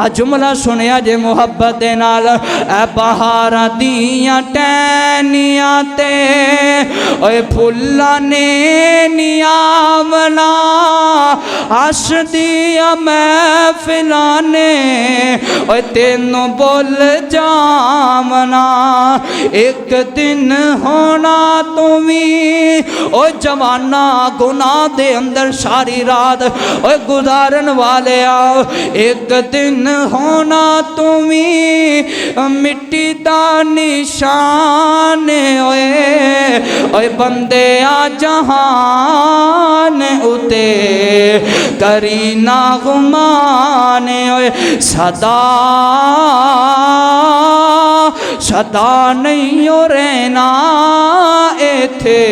आ जुमला सुनिया जे मुहब्बत दे नाल। ए बहारां दियां टहनियां ते ओए फुल्लां ने नियावना, हसदियां महफिलां ने ओए तेनों बोल जावना। एक दिन होना तू भी ओ जवाना गुनाह दे अंदर सारी रात ओए गुजारन वाले आओ। एक दिन होना तुम्हें मिट्टी दा निशान ओए बंदे आ जहान उते करी ना गुमान ओए सदा सदा नहीं हो रहना इथे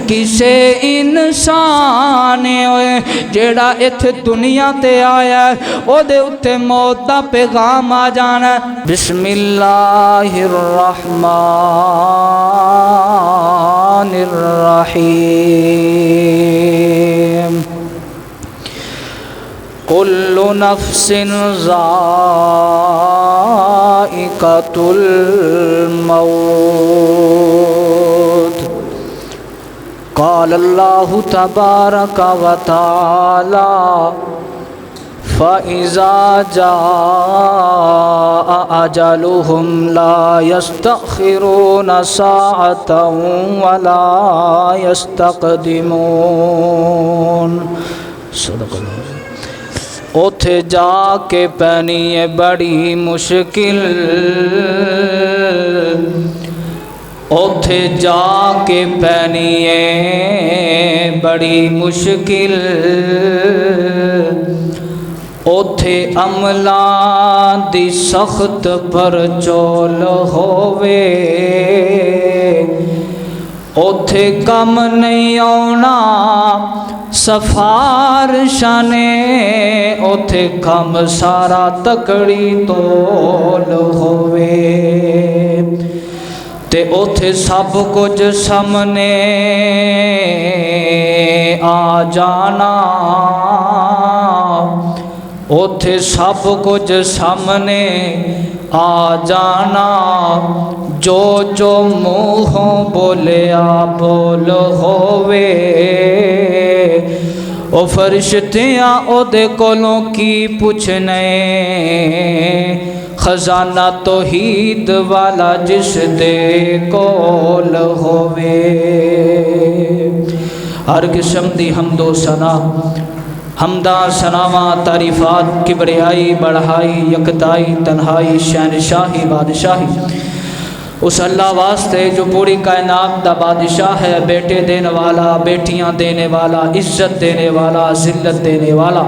किसे इंसान होए जेड़ा इत्थे दुनिया ते आया ओदे उत्ते मौत दा पैगाम आ जाना। बिस्मिल्लाहिर्रहमानिर्रहीम। कुल्लु नफ्सिन ज़ाइक़तुल मौत। क़ाल अल्लाहु तबारक व तआला फ़इज़ा जाअ अजलुहुम ला यस्तख़िरून साअतन व ला यस्तक़दिमून। उथे जाके पैनी है बड़ी मुश्किल, उथे जाके पैनी है बड़ी मुश्किल। उथे अमलां दी सख्त परचोल होवे, उथे कम नहीं आउना सफारशां ने, उथे कम सारा तकड़ी तोल होवे। ते उथे सब कुछ सामने आ जाना, उथे सब कुछ सामने आ जाना। जो जो मुँहों बोलिया बोल होवे, ओ फरिश्तियां ओदे कोलों की पुछने। खजाना तौहीद वाला जिस दे कोल होवे। हर किस्म दी हमदो सना हमदा सनावा तारीफात किबरियाई बढ़ाई यकताई तन्हाई शहनशाही बादशाही उस अल्लाह वास्ते जो पूरी कायनात दा बादशाह है। बेटे देने वाला, बेटियां देने वाला, इज्जत देने वाला, जिल्लत देने वाला,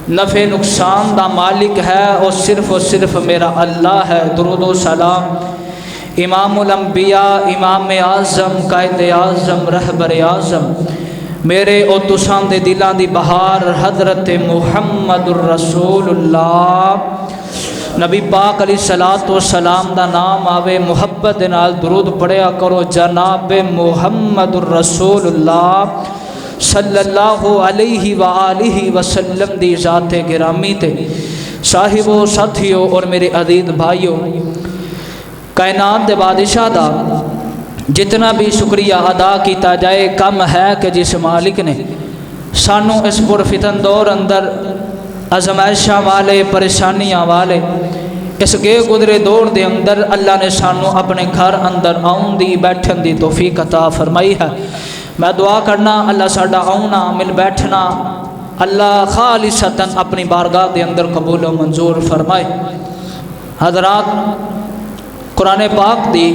नफ़े नुकसान दा मालिक है और सिर्फ मेरा अल्लाह है। दुरूद व सलाम इमामुल अंबिया, इमाम आज़म, कायद आज़म, रहबर आज़म, मेरे और तुसां दे दिलां दी बहार हज़रत मुहम्मदुर रसूलुल्लाह नबी पाक अलैहिस्सलातु वस्सलाम दा नाम आवे। मुहब्बत दे नाल दुरूद पढ़िया करो। जनाब मुहम्मदुर रसूलुल्लाह सल्लल्लाहु अलैहि व आलिहि वसल्लम दी ज़ाते गिरामी ते साहिबो साथियों और मेरे अजीज भाइयों, कायनात दे बादशाह दा जितना भी शुक्रिया अदा किया जाए कम है कि जिस मालिक ने सानू इस पुरफितन दौर अंदर आजमाइशा वाले, परेशानियां वाले इस गे गुजरे दौर के अंदर अल्लाह ने सानू अपने घर अंदर आउन दी, बैठन दी तौफीक अता फरमाई है। मैं दुआ करना अल्लाह साडा आउना, मिल बैठना अल्लाह खालिसतन अपनी बारगाह के अंदर कबूल व मंजूर फरमाए। हज़रात, कुरान पाक दी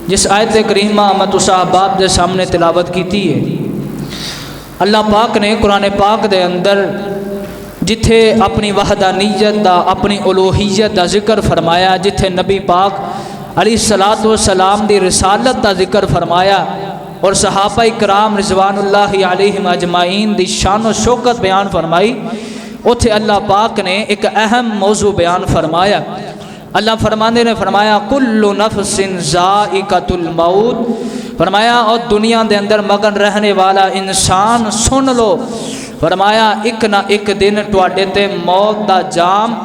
जिस आयत करीमा मैं तुसा अहबाब के सामने तिलावत की है, अल्लाह पाक ने कुरान पाक के अंदर जिथे अपनी वहदानियत दा, अपनी उलूहियत दा जिक्र फरमाया, जिथे नबी पाक अलैहिस्सलातु वस्सलाम दी रिसालत दा जिक्र फरमाया और सहाबा इकराम रिज़वानुल्लाहि अलैहिम अजमाइन दी शान व शौकत बयान फरमाई, उथे अल्लाह पाक ने एक अहम मौजू बयान फरमाया। अल्लाह फरमाने ने फरमाया कुल्लु नफ्सिन ज़ाइक़तुल मौत। फरमाया और दुनिया के अंदर मगन रहने वाला इंसान सुन लो, फरमाया एक ना एक दिन तुहाडे ते मौत दा जाम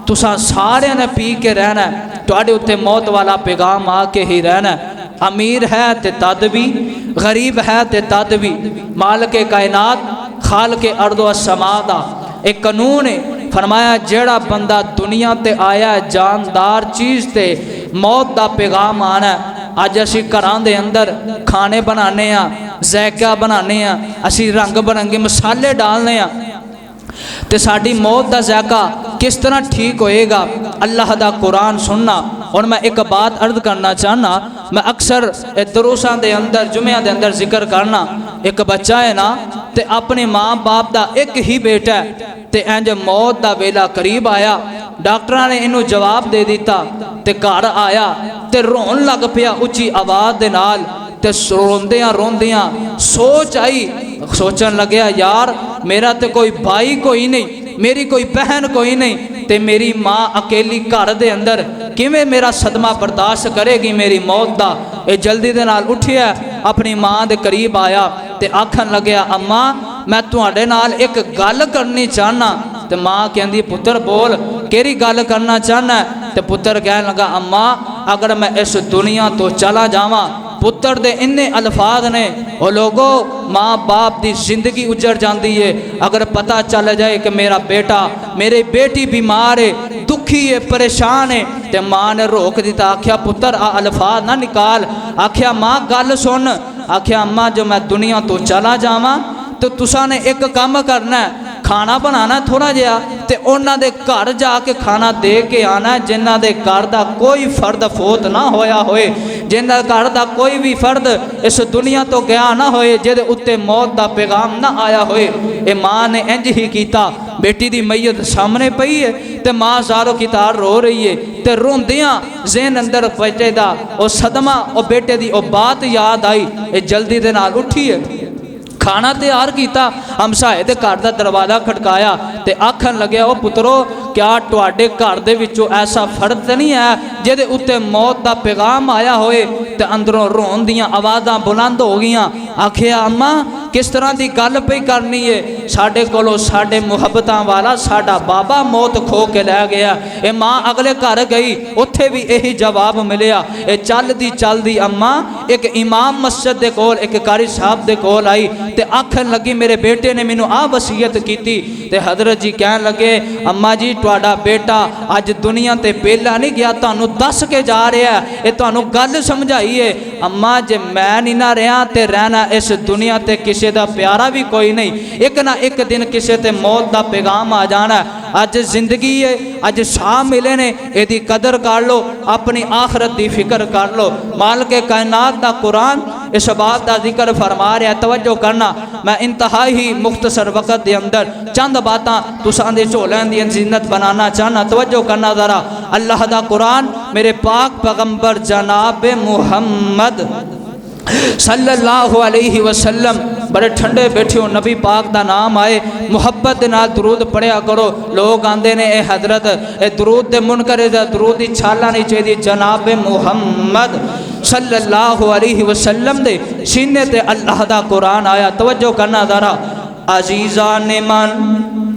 तुसां सारियां ने पी के रहना है, तुहाडे उत्ते मौत वाला पैगाम आके ही रहना है। अमीर है ते तद भी, गरीब है ते तद भी, मालिक कायनात खालिक अर्दो अस्समा दा एक कानून है। फरमाया जेड़ा बंदा दुनिया ते आया है जानदार चीज़ ते मौत दा पैगाम आना है। अज असी घरां दे अंदर खाने बनाने आ, ज़ायका बनाने आ, असी रंग बिरंगे मसाले डालने आ, तो साड़ी मौत का ज़ायका किस तरह ठीक होएगा? अल्लाह दा कुरान सुनना। और मैं एक बात अर्ज करना चाहना, मैं अक्सर दरूसां दे अंदर जुम्मियां दे अंदर जिक्र करना, एक बच्चा है ना ते अपने माँ बाप का एक ही बेटा है ते इंज मौत का वेला करीब आया, डॉक्टर ने इनू जवाब दे दिता ते घर आया ते रोन लग पिया उच्ची आवाज़ दे नाल ते रोंदियां रोंदियां सोच आई, सोचन लग्या यार मेरा तो कोई भाई कोई नहीं, मेरी कोई बहन कोई नहीं, ते मेरी माँ अकेली घर दे अंदर किवें मेरा सदमा बर्दाश्त करेगी मेरी मौत दा। ये जल्दी दे नाल उठिया अपनी माँ दे करीब आया ते आखन लग्या अम्मा मैं तुहाडे नाल एक गल करनी चाहना। ते माँ कहंदी पुत्र बोल केरी गल करना चाहना? ते पुत्र कहन लगा अम्मा अगर मैं इस दुनिया तो चला जावां, पुत्र दे इन्ने अल्फाज ने ओ लोगो माँ बाप की जिंदगी उजड़ जाती है। अगर पता चल जाए कि मेरा बेटा मेरी बेटी बीमार है, दुखी है, परेशान है, तो माँ ने रोक दिता, आख्या पुत्र आ अल्फाज ना निकाल। आख्या माँ गल सुन। आख्या अम्मा जो मैं दुनिया तो चला जावां तो तुसा ने एक काम करना है, खाना बनाना थोड़ा जिहा ते उन्हां दे घर जाके खाना दे के आना है जिन्हां दे घर दा कोई फर्द फोत ना होया होए, जिन्हां घर दा कोई भी फर्द इस दुनिया तो गया ना होए, जिहदे उत्ते मौत दा पैगाम ना आया होए। ये माँ ने इंज ही कीता। बेटी दी मैयत सामने पई है ते माँ ज़ारो कितार रो रही है ते रोंदियां ज़हन अंदर बेटे दा ओ सदमा ओ बेटे दी ओ बात याद आई। ये जल्दी दे नाल उठी है, खाना तैयार किया, हमसाए दे घर का दरवाज़ा खटकाया ते आखन लग्या ओ पुत्रो क्या तुहाडे घर दे विचों ऐसा फर्द तो नहीं है जिहदे उत्ते मौत का पैगाम आया होए? ते अंदरों रोन दियां आवाज़ां बुलंद हो गईयां। आखिया अम्मा किस तरह की गल पई करनी है? साडे कोलों साडे मुहब्बतां वाला साडा बाबा मौत खो के लै गया। ये माँ अगले घर गई, उत्थे भी यही जवाब मिलिया। ये चलदी चलदी अम्मा एक इमाम मस्जिद दे कोल एक कारी साहब दे कोल आई ते आखन लगी मेरे बेटे ने मैनू आ वसीयत की। ते हजरत जी कहन लगे अम्मा जी तुहाडा बेटा अज दुनिया ते बेला नहीं गया, तुहानू दस के जा रहा है, ये तुहानू गल समझाइए। अम्मा जे मैं नहीं ना रहा ते रहना इस दुनिया ते किसी दा प्यारा भी कोई नहीं, एक ना एक दिन किसी ते मौत दा पैगाम आ जाना। अज जिंदगी है, अज साह मिले ने, यदी कदर कर लो, अपनी आखरत की फिक्र कर लो। मालिक कायनात दा कुरान इस बात का जिक्र फरमा रहा। तवज्जो करना, मैं इंतहाई मुख्तसर वक़्त के अंदर चंद बातां तुसां दे झोलियां दी जीनत बनाना चाहना। तवज्जो करना ज़रा, अल्लाह दा कुरान मेरे पाक पैगंबर जनाब मुहम्मद सल्लल्लाहु अलैहि वसल्लम बड़े ठंडे बैठे हो, नबी पाक का नाम आए मुहब्बत नाल दरूद पढ़िया करो। लोग आंदे ने ए हजरत ए दरूद दे मुनकर दरूद की छाला नहीं चाहिए। जनाब मुहम्मद सल्लल्लाहु अलैहि वसल्लम दे सीने ते अल्लाह दा कुरान आया। तवज्जो करना ज़रा अजीज़ा ने मन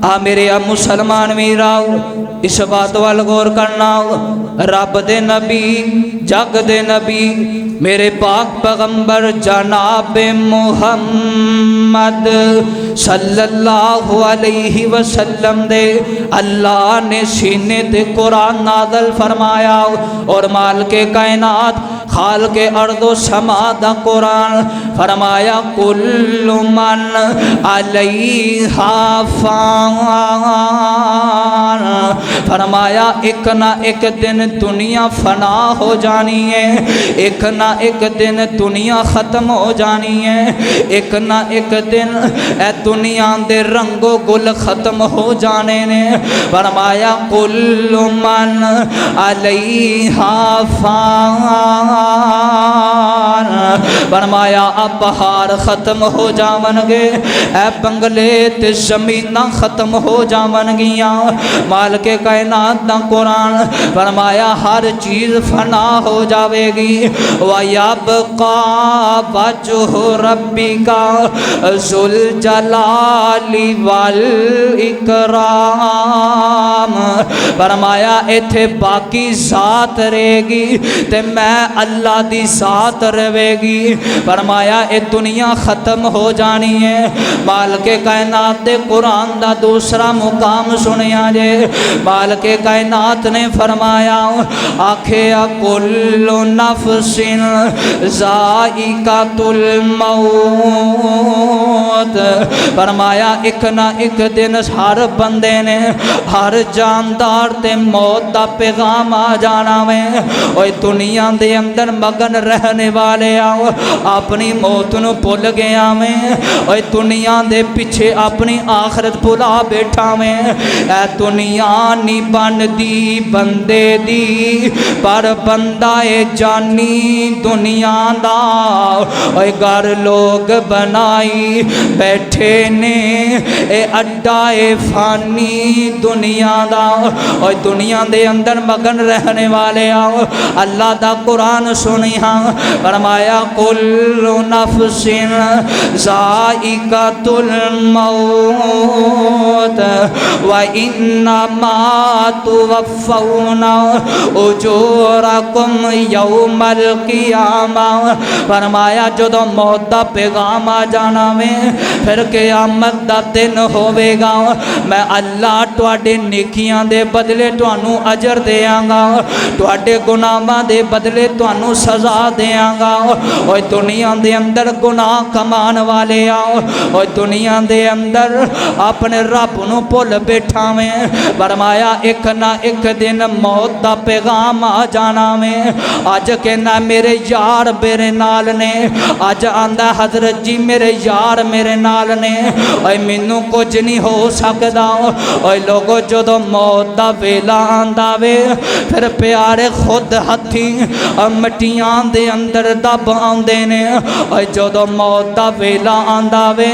आ मेरे आ मुसलमान वीराओ, इस बात वाल गौर करना। रब दे नबी जग दे नबी मेरे पाक पैगंबर जनाब मुहम्मद सल्लल्लाहु अलैहि वसल्लम दे अल्लाह ने सीने ते कुरान नाज़िल फरमाया। और माल के कायनात खाल के अर्दो समा दा कुरान फरमाया कुल्लु मन अलैहा फान। फरमाया एक ना एक दिन दुनिया फना हो जानी है, एक ना एक दिन दुनिया ख़त्म हो जानी है, एक ना एक दिन ए दुनिया दे रंगो गुल ख़त्म हो जाने ने। फरमाया कुल्लु मन अलैहा फान फरमाया अब पहाड़ खत्म हो जावनगे, ए बंगले ते जमीना खत्म हो जावनगियां। माल के कायनात दा कुरान फरमाया हर चीज फना हो जावेगी। वयबका वजहु रब्बिका जुल जलाली वल इकराम। फरमाया इथे बाकी जात रहेगी ते मैं अल्लाह दी जात रहेगी। फरमाया ये दुनिया खत्म हो जानी है। माल के कायनात दे कुरान दा दूसरा मुकाम सुनिया जे। माल के कायनात ने फरमाया आखे कुल्लु नफ्सिन ज़ाइक़ातुल मौत। फरमाया एक ना एक दिन हर बंदे ने, हर जानदार ते मौत दा पैगाम आ जाना में। ओए दुनिया दे अंदर मगन रहने वाले आओ अपनी मौत नूं भुल गया में। ओए दुनिया दे पीछे अपनी आखरत भुला बैठा में। ए दुनिया नहीं बनदी बंदे दी, पर बंदा ए जानी दुनिया दा। ओए घर लोग बनाई बैठे ने, ए अड्डा ए फानी दुनिया दा। ओए दुनिया दे अंदर मगन रहने वाले आओ अल्लाह दा कुरान सुनिया। फरमाया कुल्लु नफ्सिन ज़ाइक़ातुल मौत व इन्नमा तुवफ़्फ़ौना उजूरकुम यौमल क़ियामा। फरमाया जदों मौत दा पैगाम आ जाना में, फिर क़यामत दा दिन होवेगा। मैं अल्लाह तुहाडे नेकियां दे बदले तुहानू अजर देंगा, तुहाडे गुनाहां दे बदले तुहानू सज़ा देंगा। ओए दुनिया दे अंदर गुनाह कमान वाले आओ, ओए दुनिया दे अंदर अपने रब नू भुल बैठा में। फरमाया एक ना एक दिन मौत दा पैगाम आ जाना में। अज कहना मेरे यार मेरे नाल ने, अज आंदा हजरत जी मेरे यार मेरे नाल ने। ओए मैनू कुछ नहीं हो सकदा। ओए लोगो जदों मौत दा वेला आंदा वे, फिर प्यारे खुद हथी मट्टियां दे अंदर दब आउंदे ने। ओए जदों मौत दा वेला आंदा वे,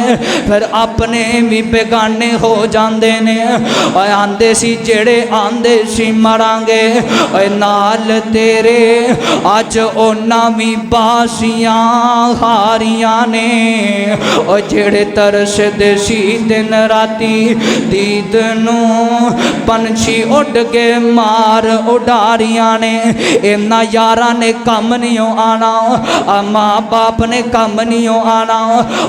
फिर अपने भी बेगाने हो जाते ने। ओए आंदे सी जेड़े आंदे सी मरांगे, ओए नाल तेरे अज ओना भी बासियां हारियां ने। ओए जेड़े तरसदे सी दिन राती दीद नू पंछी उड़ के मार उडारियां ने। इन्ना यारा ने कम नहीं आना, माँ बाप ने कम नहीं आना।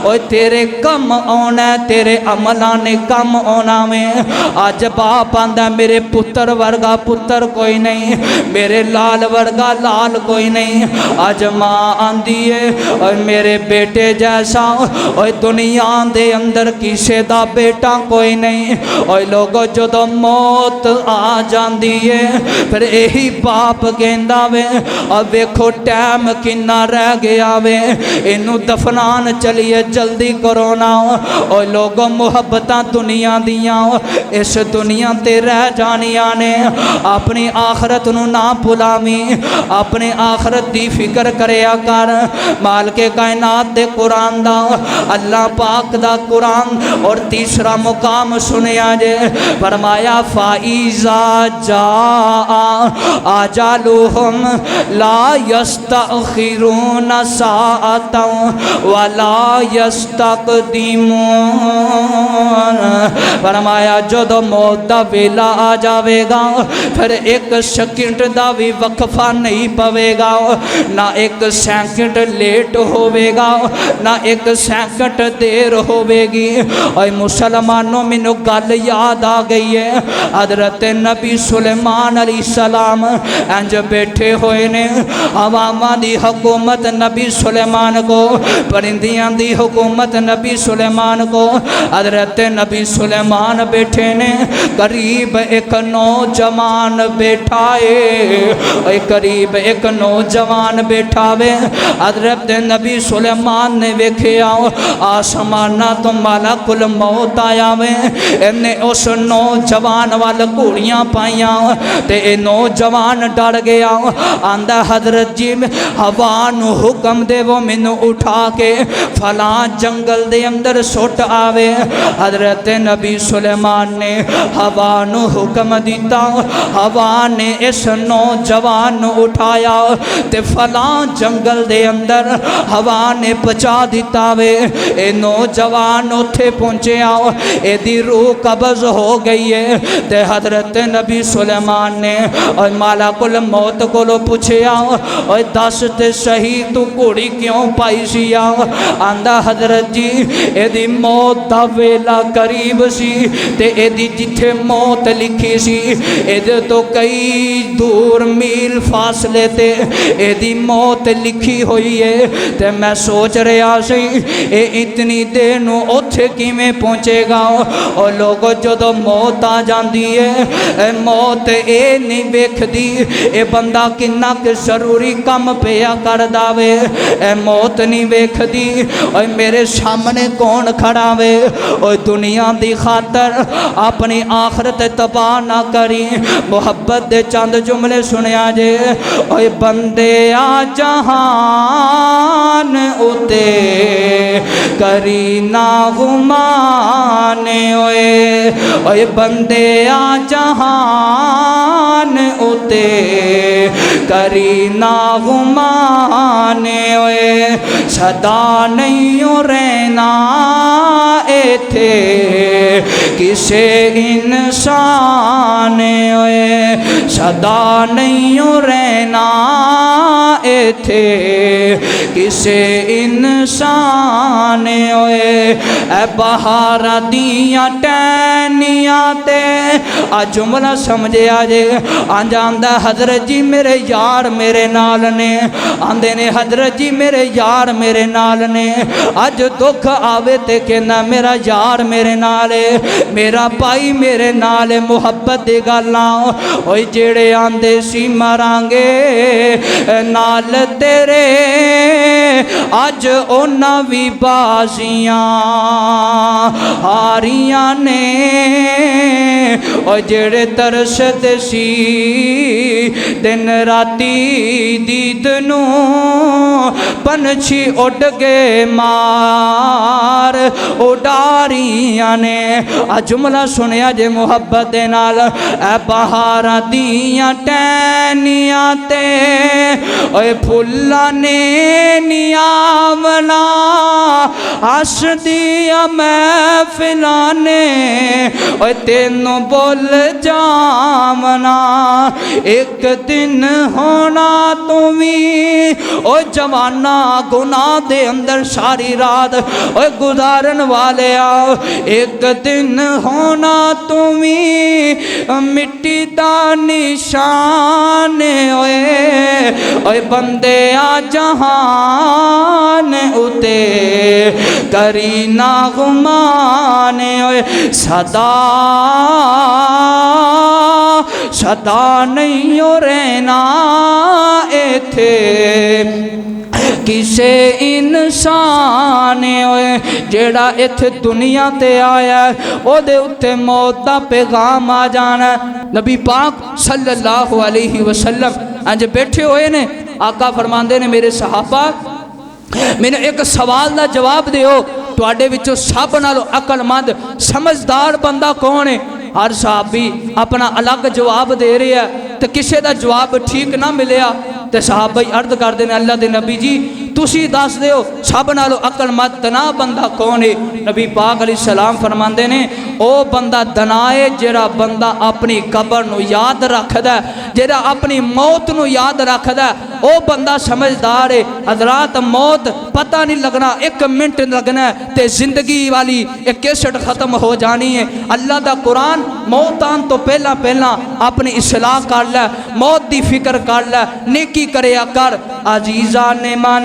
ओए तेरे कम आना, तेरे अमलों ने कम आना में। अज बाप आंदा मेरे पुत्र वर्गा पुत्र कोई नहीं, मेरे लाल वर्गा लाल कोई नहीं। अज माँ आंदी है और मेरे बेटे जैसा ओए दुनिया दे अंदर किसे दा बेटा कोई नहीं। ओए लोगो जदों मौत आ जाती है, फिर यही बाप कहंदा वे और वेखो टाइम किन्ना रह गया वे, इनू दफनान चलिए जल्दी करो ना। और लोगों मुहब्बतां दुनिया दियां इस दुनिया ते रह जानियां ने। अपनी आखरत नू ना भुलावी, अपनी आखरत दी फिक्र करया कर। माल के कायनात दे कुरान दा अल्लाह पाक दा कुरान और तीसरा मुकाम सुनिया जे। फरमाया फाइज़ा जा आजालुहुम ला यस्तअखिरून साअतन वला यस्तक़दिमून। फरमाया जदों मौत दा वेला आ जाएगा, फिर एक सेकंड दा भी वक्फा नहीं पवेगा, ना एक सेकंड लेट होवेगा, ना एक सेकंड देर होवेगी। और मुसलमानों मैनू गल याद आ गई है, हजरत नबी सुलेमान अलैहिस्सलाम इंज बैठे हुए ने। अवामा दी हुकूमत नबी सुलेमान को, परिंदियां दी हुकूमत नबी सुलेमान को। हजरत नबी सुलेमान बैठे ने, करीब एक नौजवान बैठा है, करीब एक नौजवान बैठा वे। हजरत नबी सुलेमान ने वेख्या आसमाना तो मलकुल मौत आया वे। इन्हें उस नौजवान वाल घोड़ियां पाइया ते नौजवान डर गया। आंदा हजरत जी हवा नू हुक्म दे वो मैनू उठा के फलां जंगल दे अंदर सुट आवे। हजरत नबी सुलेमान ने हवा नू हुक्म दिता, हवा ने इस नौजवान नू उठाया ते फलां जंगल दे अंदर हवा ने पहुँचा दिता वे। ए नौजवान उत्थे पहुँचया, एदी रूह कब्ज हो गई है। ते हजरत नबी सुलेमान ने और मालाकुल मौत कोलों पूछया, और दस ते सही तू घोड़ी क्यों पाई सी? आंदा हजरत जी एदी मौत दा वेला करीब सी ते एदी जिथे मौत लिखी सी एदे तो कई दूर मील फासले ते एदी मौत लिखी हुई है। ते मैं सोच रहा सी ए इतनी देर नू उत्थे किवें पहुँचेगा। और लोगों जदों मौत आ जाती है, मौत ए नहीं वेखदी ए बंदा किन्ना कि जरूरी काम पिया करदा वे, ए मौत नहीं वेखदी और मेरे सामने कौन खड़ा वे। और दुनिया दी खातर अपनी आखरत तबाह ना करी। मुहब्बत दे चंद जुमले सुनिया जे, ओए बंदे आ जहान उते करी ना गुमान, ओए बंदे आ जहान उते करी ना गुमान, ओए सदा नहीं रहना इथे किसे इंसान, ओए सदा नहीं रहना इथे किसे इंसान, ओए ए बहार दियां टहनियां ते आ जुमला समझिया जे। अंज आंदा हजरत जी मेरे यार मेरे नाल ने, आंदे ने हजरत जी मेरे यार मेरे नाल ने। अज दुख आवे ते कहना मेरा यार मेरे नाल है, मेरा भाई मेरे नाल है। मुहब्बत दी गल्लां ओए जेड़े आंदे सी मरांगे नाल तेरे, अज उन्हां भी बाजियां हारियां ने। और जेड़े तरसदे सी दिन राती दीद नू, पंछी उड़ गए मार उडारियां ने। आ जुमला सुनिया जे मुहब्बत दे नाल, ए बहारां दियां टहनियां ते ओए फुल्लां ने नियावना, हसदियां महफिलां ने ओए तेनू बोल जावना। एक दिन होना तू भी ओ जवाना गुनाह दे अंदर सारी रात ओए गुजारन वाले आओ। एक दिन होना तू भी मिट्टी दा निशान, ओए ओए बंदे आ जहान उते करी ना गुमान, ओए सदा सदा नहीं रहना इथे किसे इंसान, ओए जेड़ा इत्थे दुनिया ते आया ओदे उत्ते मौत दा पैगाम आ जाना। नबी पाक सल्लल्लाहु अलैहि वसल्लम अंज बैठे हुए ने, आका फरमांदे ने मेरे सहाबा मैंने एक सवाल का जवाब दिओ, तुहाडे विचों सब नालों अकलमंद समझदार बंदा कौन है? हर सहाबी अपना अलग जवाब दे रहा है, तो किसी का जवाब ठीक ना मिलया तो सहाबा अर्ज करते हैं अल्लाह के नबी जी तुसी दस दो सब नालों अकलमंद तना बंदा कौन है? नबी पाक अलैहिस्सलाम फरमाते ने ओ बंदा दना है जेड़ा बंदा अपनी कबर नू याद रखदा, जेड़ा अपनी मौत नू याद रखदा, ओ बंदा समझदार है। हजरात मौत पता नहीं लगना, एक मिनट लगना ते जिंदगी वाली एक कैसेट खत्म हो जानी है। अल्लाह दा कुरान मौत आन तो पहला पहला अपनी इस्लाह कर लै, मौत दी फिक्र कर लै, नेकी करया कर। अजीजा ने मन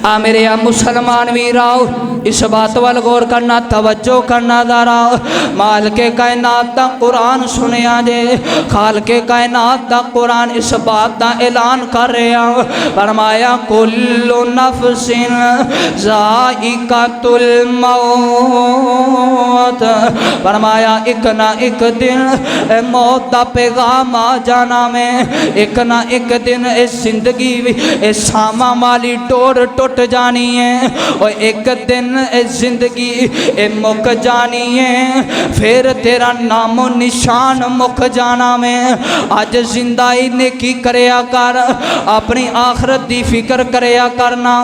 आ मेरे आ मुसलमान वीराओ, इस बात वाल गौर करना, तवज्जो करना ज़रा। माल के कायनात दा कुरान सुनिया जे, खाल के कायनात दा कुरान इस बात दा ऐलान कर रहा, फरमाया कुल्लु नफ्सिन ज़ाइक़तुल मौत, फरमाया एक ना एक दिन मौत दा पैगाम आ जाना में, एक ना एक दिन इस जिंदगी इस सामा माली डोर टुट जानी है, और एक दिन जिंदगी मुक जानी है, फिर तेरा नामो निशान मुक जाना में। अज जिंदा ही नेकी करया कर, अपनी आखरत दी फिक्र करया करना।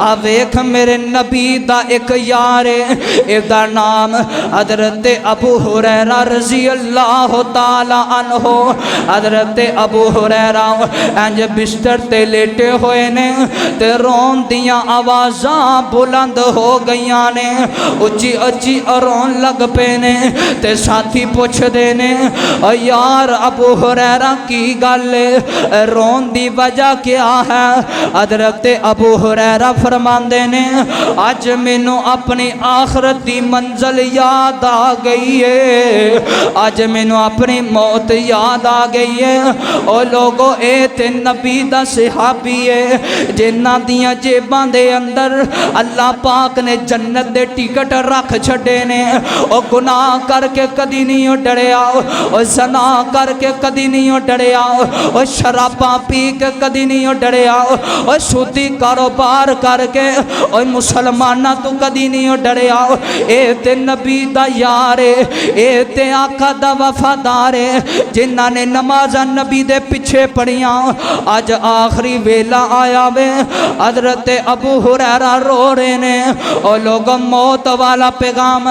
आ वेख मेरे नबी दा एक यार है, इहदा नाम हजरत अबू हुरैरा रज़ी अल्लाह ताला अन्हो। हजरत अबू हुरैरा इंज बिस्तर ते लेटे हुए ने ते रोन दियां आवाज़ां बुलंद हो गई ने, उच्ची उच्ची रोन लग पे ने। ते साथी पुछदे ने यार अबू हुरैरा की गल रोन दी वजह क्या है? हज़रत अबू हुरैरा फरमांदे ने अज मैनू अपनी आखरत दी मंजिल याद आ गई है, अज मैनू अपनी मौत याद आ गई है। ओ लोगो ए ते नबी दा सहाबी है जिन्हां दियां जेबां दे अंदर अल्लाह पाक ने जन्नत दे टिकट रख छड़े ने। ओ गुनाह करके कदी नहीं डरिया, ओ ज़ना करके कदी नहीं डरिया, ओ शराबा पी के कदी नहीं डरिया, ओ सूदी कारोबार करके ओ मुसलमाना तू कदी नहीं डरिया। ए ते नबी दा यार है, ए ते आका दा वफादार है जिन्हां ने नमाज़ां नबी दे पिछे पढ़िया। अज आखिरी वेला आया वे, हज़रत अबू हुरैरा रो रहे ने। और लोग मौत वाला पैगाम,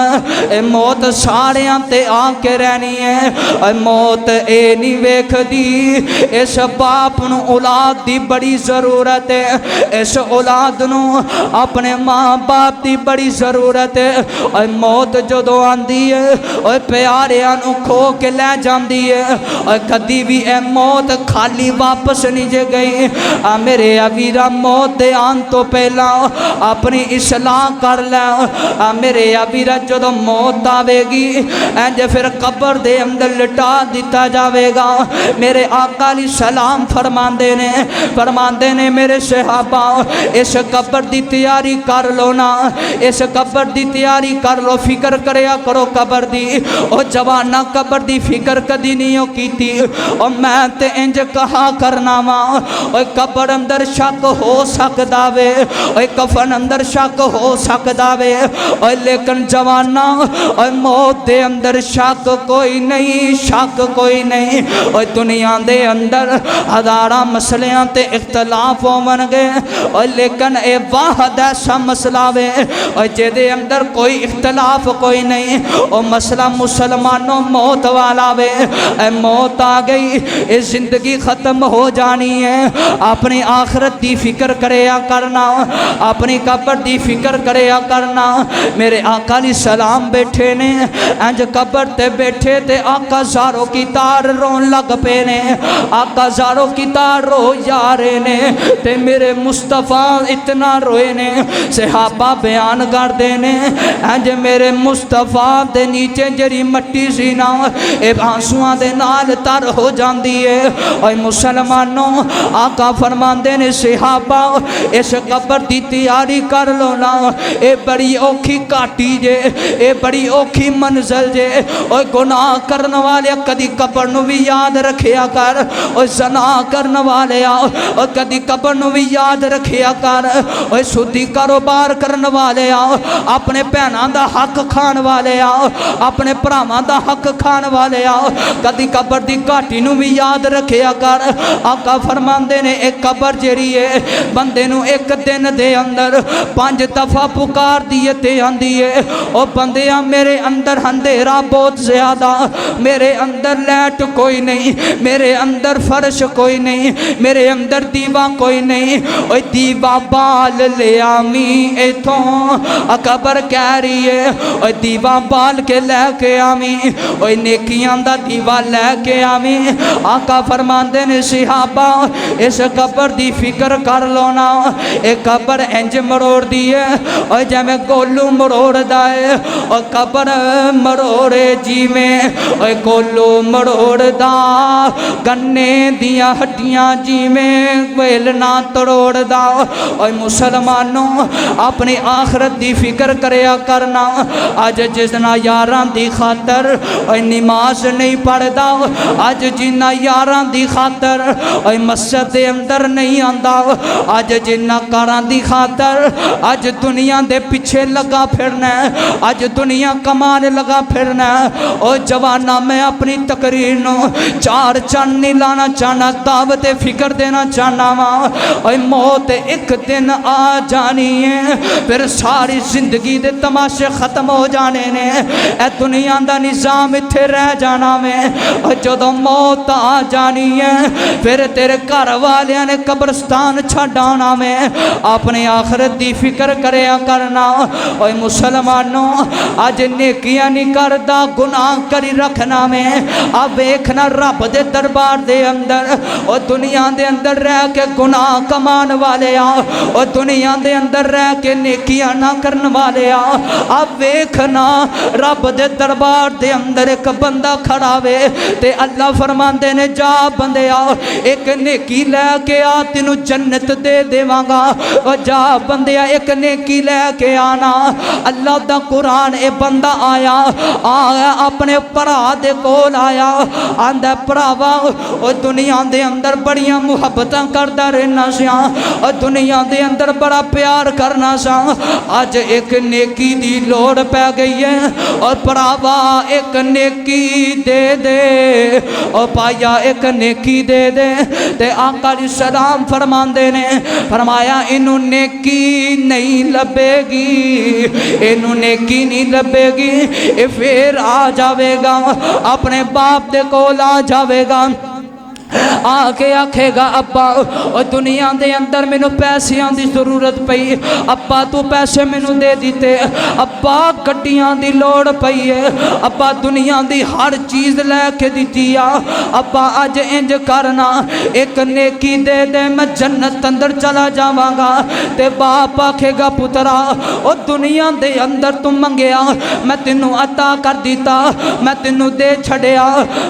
मौत सारियां ते आके रहनी है। मौत ए नहीं वेखदी, इस बाप नू औलाद दी बड़ी ज़रूरत है, इस औलाद नू अपने माँ बाप की बड़ी ज़रूरत है। और मौत जदों आंदी है और प्यारियां नू खो के लै जांदी है, और कदी भी ए मौत खाली वापस नहीं जे गई। मेरे वीरा मौत दे आन तो पहला अपनी इसलाह कर लै। मेरे वीरा जदों मौत आवेगी इंज फिर कब्र दे अंदर लिटा दिता जाएगा। मेरे आका अली सलाम फरमांदे ने मेरे सहाबा इस कब्र की तैयारी कर लो ना, इस कब्र की तैयारी कर लो, फिक्र करया करो कब्र दी। ओ जवाना कब्र की फिक्र कदी नहीं हो कीती। और मैं ते इंज कहा करना वा, कब्र अंदर शक हो सकता वे, कफन अंदर शक हो सकता वे, लेकिन जवाना मौत दे अंदर शक कोई नहीं, शक कोई नहीं। और दुनिया दे अंदर हज़ारा मसलियां ते इख्तलाफ होवणगे, लेकिन ये वाहद ऐसा मसला वे जिहदे अंदर कोई इख्तलाफ कोई नहीं। और मसला मुसलमानों मौत वाला वे। मौत आ गई, ये जिंदगी खत्म हो जानी है। अपनी आखरत की फिक्र करया करना, अपनी कब्र की फिक्र करया करना। मेरे आका दी सलाम बैठे ने इंज कब्र ते बैठे ते आका ज़ारो की तार रोन लग पे ने। आका ज़ारो की तार रो जा रहे ने ते मेरे मुस्तफा इतना रोए ने। सहाबा बयान करते ने इंज मेरे मुस्तफा दे नीचे जरी मट्टी सी ना आंसुआं दे नाल तर हो जाती है। और मुसलमानों आका फरमाते ने सहाबा इस कब्र की तैयारी कर लो ना, ये बड़ी औखी घाटी जे, ये बड़ी औखी मंजिल जे। और गुनाह करने वाले कदी कब्र नू भी याद रखिया कर, और ज़ना करने वाले और कदी कब्र नू भी याद रखिया कर। और सुधी कारोबार करने वाले अपने भैनों का हक खाण वाले अपने भरावां का हक खाण वाले कदी कब्र की घाटी नू भी याद रखिया कर। आका फरमाते ने एक कब्र जिहड़ी है बंदे नू एक दिन दे अंदर 5 दफा पुकार दिए ते आंदी है। और बंदिया मेरे अंदर अंधेरा बहुत ज्यादा, मेरे अंदर लाइट कोई नहीं, मेरे अंदर फर्श कोई नहीं, मेरे अंदर दीवा कोई नहीं। और दीवा बाल ले आमी इथों कब्र कह रही है, और दीवा बाल के लैके आवी, और नेकियां दा दीवा लैके आवी। आका फरमाते ने सहाबा इस कब्र की फिक्र कर लो ना, एक कबर इंज मरोड़ दी है और जिमें गोलू मरोड़दा है और कबर मरोड़े जिमें और गोलू मरोड़दा गन्ने दियां हड्डियां जिमें वेलना तरोड़दा। और मुसलमानों अपनी आखरत दी फिक्र करया करना। अज जिसना यारां दी खातर और नमाज नहीं पढ़दा, अज जिन्ना यारां दी खातर और मस्जिद दे अंदर नहीं आंदा, अज जिन्ना कारां दी खातर अज दुनिया दे पिछे लगा फिरना, अज दुनिया कमाने लगा फिरना। और जवाना मैं अपनी तकरीर नो चार चंद नहीं लाना चाहना, दावत फिक्र देना चाहना वा। और मौत एक दिन आ जानी है, फिर सारी जिंदगी दे तमाशे खत्म हो जाने ने, ए दुनिया दा निजाम इत्थे रह जाना में। और जदों मौत आ जानी है फिर तेरे घर वालियां ने कब्रस्तान छड्ड आना में, अपने आखरत दी फिक्र करया करना। और मुसलमानों अज नेकियां नहीं करदा, गुनाह करी रखना में। अब वेखना रब दे दरबार दे अंदर और दुनिया दे अंदर रह के गुनाह कमान वाले आ, और दुनिया दे अंदर रह के नेकियां ना करन वाले आ। अब वेखना रब दे दरबार दे अंदर एक बंदा खड़ा वे ते अल्लाह फरमांदे ने जा बंदिया एक नेकी लैके आ, तेनू जन्नत दे देवांगा। और जा बंदिया एक नेकी लैके आना। अल्लाह दा कुरान ए बंदा आया अपने भरा दे कोल आया, आंदा भरावा और दुनिया दे अंदर बड़ियां मुहब्बतां करदा रहना सा, और दुनिया दे अंदर बड़ा प्यार करना सा। अज एक नेकी दी लोड़ पै गई है और भरावा एक नेकी दे दे, और पाया एक नेकी दे दे। ते आका सलाम फरमांदे ने फरमाया इनू नेकी नहीं लभेगी, इनू नेकी नहीं लभेगी, ये फिर आ जावेगा अपने बाप दे कोल आ जावेगा, आके आखेगा अब्बा और दुनिया दे अंदर मैनू पैसियां दी जरूरत पई, अब्बा तू पैसे मैनू दे दिते, अब्बा गड्डियां दी लोड़ पई है, अब्बा दुनिया दी हर चीज़ लैके दिती आ, अब्बा अज इंज करना एक नेकी दे दे मैं जन्नत अंदर चला जावांगा। ते बाप आखेगा पुत्रा और दुनिया दे अंदर तू मंगया मैं तेनू अता कर दिता, मैं तेनू दे छड़िया।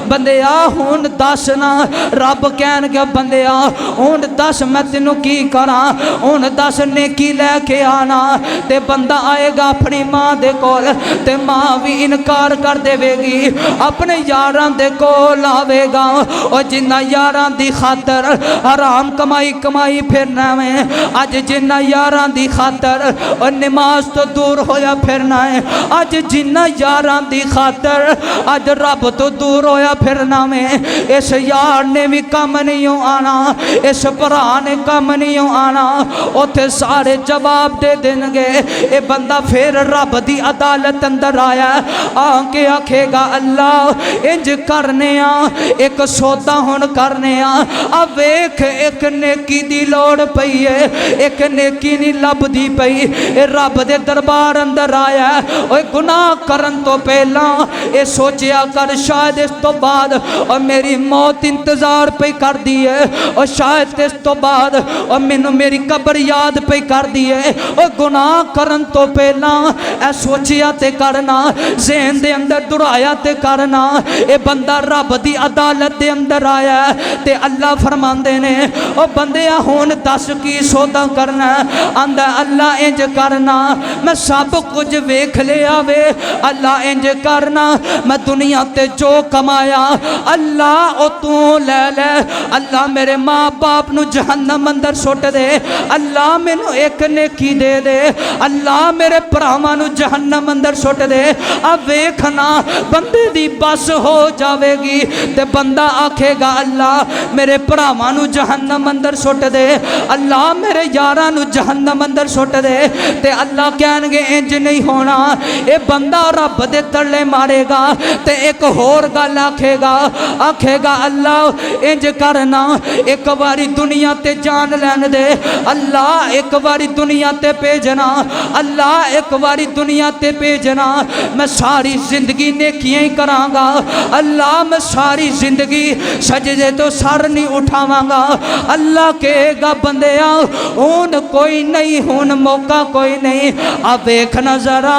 बंदिया हुण दस ना, रब कहन गया बंदिया हुण दस मैं तेनू की करा, हुण दस नेकी लैके आना। ते बंदा आएगा अपनी माँ दे कोल ते माँ भी इनकार कर देवेगी, अपने यारां दे कोल आवेगा और जिन्ना यारां दी खातर हराम कमाई कमाई फिरना में, अज जिन्ना यारां दी खातर और नमाज तो दूर होया फिरना है, अज जिन्ना यारां दी खातर अज रब तो दूर होया फिरना में। इस यार ने भी कम नहीं आना, इस भरा ने कम नहीं आना, उथे सारे जवाब दे देंगे। ये बंदा फिर रब दी अदालत अंदर आया, आके आखेगा अल्लाह इंज करने एक सौदा हुण करने अब वेख एक नेकी दी लोड़ पई है, एक नेकी नहीं लभदी पई। रब दे दरबार अंदर आया, ओए गुनाह करन तो पहला ये सोचिया कर शायद इस तो बाद और मेरी मौत इंतजार पे कर दी है, और शायद इस तो बाद और मैनू मेरी कब्र याद पे कर दी है। और गुनाह करन तो पहला ऐ सोचिया ते करना, ज़हन दे अंदर दुराया ते करना। ये बंदा रब दी अदालत दे अंदर आया ते अल्लाह फरमांदे ने ओ बंदिया हुण दस की सौदा करना, आंदा अल्लाह इंज करना मैं सब कुछ वेख लिया वे, अल्लाह इंज करना मैं दुनिया ते जो कमाया अल्लाह ओ तू ले ले, अल्लाह मेरे माँ बाप नू जहन्नम अंदर सुट दे, अल्लाह मैनू एक नेकी दे दे, अल्लाह मेरे भरावां नू जहन्नम अंदर सुट दे। अब वेखना बंदे दी बस हो जाएगी ते बंदा आखेगा अल्लाह मेरे भरावां नू जहन्नम अंदर सुट दे, अल्लाह मेरे यारां नू जहन्नम अंदर सुट दे। ते अल्लाह कहणगे इंज नहीं होना, ये बंदा रब दे तरले मारेगा ते एक होर गल आखेगा, आखेगा अल्लाह इंज करना एक बारी दुनिया ते जान लैन दे अल्लाह, एक बारी दुनिया ते भेजना अल्लाह, एक बारी दुनिया ते भेजना। मैं सारी जिंदगी नेकियां ही करांगा अल्लाह, मैं सारी जिंदगी सजदे तो सर नहीं उठावांगा अल्लाह। कहेगा बंदेया हुन कोई नहीं, हुन मौका कोई नहीं। अब देखना जरा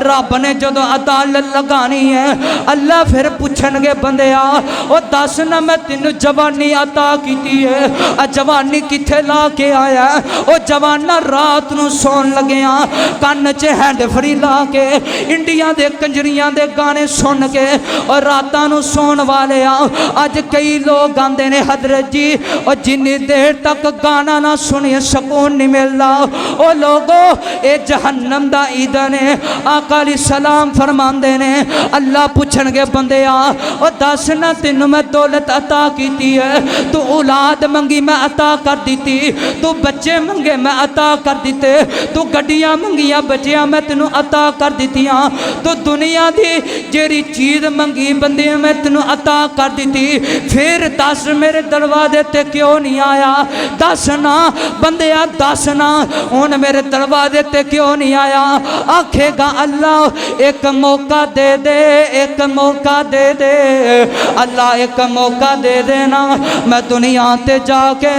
रब ने जदों अदालत लगानी है अल्लाह फिर पूछणगे बंदेया ओ दस ना मैं तेनू जवानी अता की है, जवानी किथे ला के आया? ओ जवाना रात नू सौन लग्या कन्न च हैंड फ्री ला के इंडिया दे कंजरियां दे गाने सुन के और रातां नू सौन वाले आ। अज कई लोग आंदे ने हजरत जी और जिन्नी देर तक गाना ना सुनिए सुकून नहीं मिलता। ओ लोगो ये जहन्नम दा ईंधन है। आका अलैहिस्सलाम फरमांदे ने अल्लाह पूछणगे बंदेया ओ दस ना तेनू मैं दौलत अता की है, तू औलाद मंगी मैं अता कर दी, तू बच्चे मंगे मैं अता कर दिते, तू गड्डियां मंगिया बच्चियां मैं तेनू अता कर दित्तियां, तू दुनिया दी जेरी चीज मंगी बंदे मैं तेनू अता कर दी, फिर दस मेरे दरवाजे ते क्यों नहीं आया? दस ना बंदेया दस ना हुण मेरे दरवाजे ते क्यों नहीं आया? आखेगा अल्लाह एक मौका दे दे, एक मौका दे दे अल्लाह, एक मौका दे देना मैं दुनिया ते जाके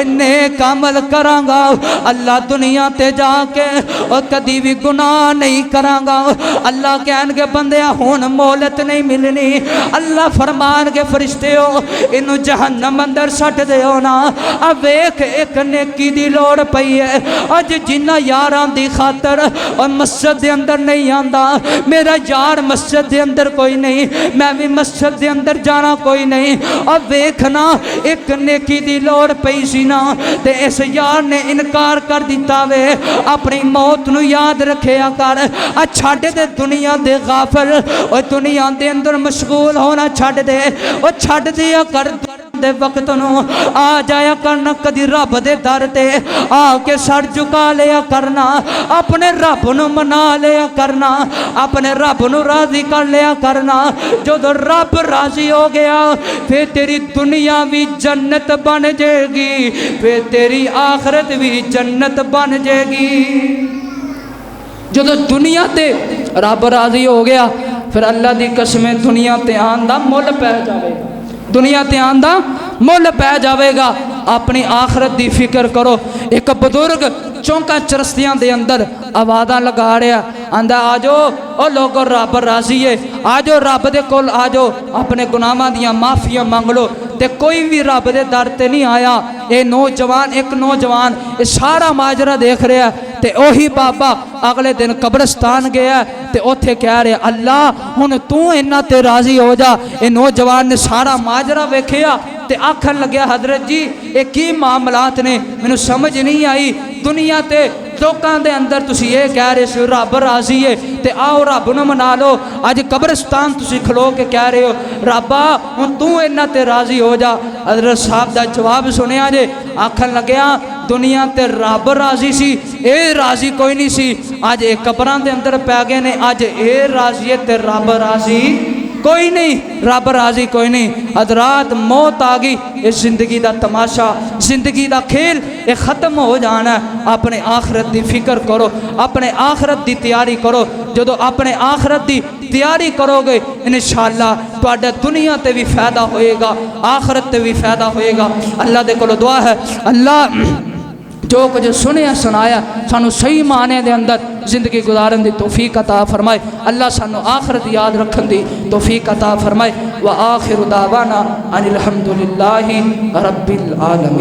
नेक अमल करांगा अल्लाह, दुनिया ते जाके और कदी भी गुनाह नहीं करांगा अल्लाह। कहणगे बंदेया हुण मोहलत नहीं मिलनी अल्लाह। फरमानगे फरिश्ते हो इनू जहन्नम अंदर सट दिओ ना। अब वेख एक नेकी दी लोड़ पई है अज जिन्ना यारां दी खातर और मस्जिद दे अंदर नहीं आंदा, मेरा यार मस्जिद दे अंदर कोई नहीं, मैं भी मस्जिद दे अंदर जाना कोई नहीं। अब वेखना एक नेकी दी लोड़ पई सी ना ते इस यार ने इनकार कर दिता वे। अपनी मौत नू याद रखिया कर, आ छड्ड दे दुनिया दे गाफिल और दुनिया दे अंदर मशगूल होना छड्ड दे, ओ छड्ड दिया कर दे वक्त नू आ जाया करना कदी रब दे दर ते आके सर झुका लिया करना, अपने रब नू मना लिया करना, अपने रब नू राजी कर लिया करना। जदों रब राजी हो गया फिर तेरी दुनिया भी जन्नत बन जाएगी, फिर तेरी आखरत भी जन्नत बन जाएगी। जदों दुनिया ते रब राजी हो गया फिर अल्लाह दी कसम दुनिया ते आन दा मुल पै जाएगा, दुनिया ते आन दा मुल पै जाएगा। अपनी आखरत दी फिक्र करो। एक बुजुर्ग चौंका चरस्तियां दे अंदर आवाज़ां लगा रहा आंदा आ जाओ ओ लोगो रब राजी है, आ जाओ रब दे कोल आ जाओ, अपने गुनाहां दियां माफियां मंग लो। ते कोई भी रब दे दर ते नहीं आया। ये नौजवान एक नौजवान ये सारा माजरा देख रहा ते ओही बाबा अगले दिन कब्रस्तान गया ते उत्थे कह रहा अल्लाह हुण तू इन्हां ते राजी हो जा। ये नौजवान ने सारा माजरा वेखिया ते आखन लग्या हजरत जी ये की मामलात ने, मैनू समझ नहीं आई। दुनिया ते लोकां दे अंदर तुसी ये कह रहे हो रब राजी है ते आओ रब नू मना लो, अज कब्रस्तान तुसी खलो के कह रहे हो रब्बा हुण तू इन्हां ते राजी हो जा। हजरत साहब दा जवाब सुनिया जे, आखन लग्या दुनिया ते रब राजी सी, ये राजी कोई नहीं सी। अज ये कब्रां दे अंदर पै गए ने, अज ये राजी है ते रब राजी कोई नहीं, रब राजी कोई नहीं। हजरात मौत आ गई, ये जिंदगी का तमाशा, जिंदगी का खेल ये ख़त्म हो जाना है। अपने आखरत की फिक्र करो, अपने आखरत की तैयारी करो। जो अपने आखरत की तैयारी करोगे इंशाअल्लाह तुहाडा दुनिया ते भी फायदा होएगा, आखरत ते भी फायदा होएगा। अल्लाह दे कोलों दुआ है अल्लाह जो कुछ सुनिया सुनाया सानू सही माने दे अंदर जिंदगी गुजारन दी तौफीक अता फरमाए। अल्लाह सानू आखरत याद रखन दी तौफीक अता फरमाए। व आखिर दावाना अनिल हम्दुलिल्लाहि रब्बिल आलमीन।